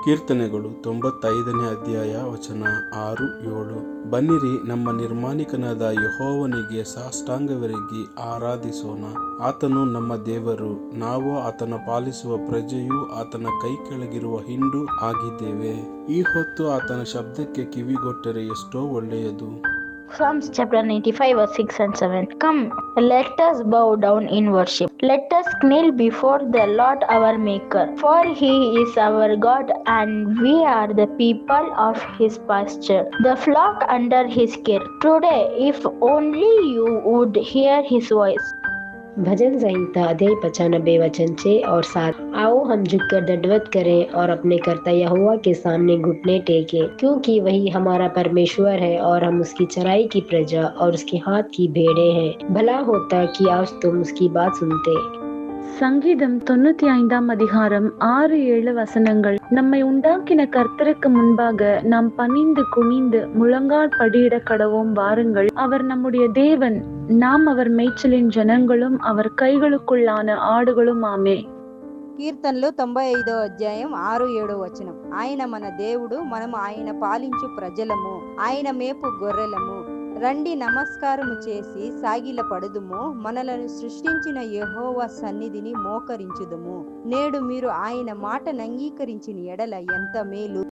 ಕೀರ್ತನೆಗಳು 95ನೇ ಅಧ್ಯಾಯ ವಚನ 6-7. ಬನ್ನಿರಿ, ನಮ್ಮ ನಿರ್ಮಾಣಿಕನಾದ ಯೆಹೋವನಿಗೆ ಸಾಷ್ಟಾಂಗವೆರಗಿ ಆರಾಧಿಸೋಣ. ಆತನು ನಮ್ಮ ದೇವರು, ನಾವು ಆತನ ಪಾಲಿಸುವ ಪ್ರಜೆಯೂ ಆತನ ಕೈ ಕೆಳಗಿರುವ ಹಿಂಡು ಆಗಿದ್ದೇವೆ. ಈ ಹೊತ್ತು ಆತನ ಶಬ್ದಕ್ಕೆ ಕಿವಿಗೊಟ್ಟರೆ ಎಷ್ಟೋ ಒಳ್ಳೆಯದು. Psalms chapter 95 verse 6 and 7. Come, let us bow down in worship. Let us kneel before the Lord our Maker. For He is our God and we are the people of His pasture, the flock under His care. Today, if only you would hear His voice. भजन संहिता अध्याय 95 वचन 6 और 7। आओ हम झुककर दंडवत करें और अपने कर्ता यहोवा के सामने घुटने टेकें, क्योंकि वही हमारा परमेश्वर है और हम उसकी चराई की प्रजा और उसके हाथ की भेड़ें हैं। भला होता कि आज तुम उसकी बात सुनते। சங்கீதம் 95ஆம் அதிகாரம் 6-7 வசனங்கள். நம்மை உண்டாக்கின கர்த்தருக்கு முன்பாக நாம் பணிந்து குனிந்து முழங்கால் படியிட கடவோம். வாருங்கள், அவர் நம்முடைய தேவன், நாம் அவர் மேய்ச்சலின் ஜனங்களும் அவர் கைகளுக்குள்ளான ఆడుகளும் ఆమె. కీర్తనలు 95వ అధ్యాయం 6-7 వచనం. ఆయన మన దేవుడు, మనము ఆయన పాలించు ప్రజలము, ఆయన మేపు గొర్రెలము. రండి, నమస్కారము చేసి సాగిల పడుదుము, మనలను సృష్టించిన యెహోవా సన్నిధిని మోకరించుదుము. నేడు మీరు ఆయన మాటను అంగీకరించిన ఎడల ఎంత మేలు.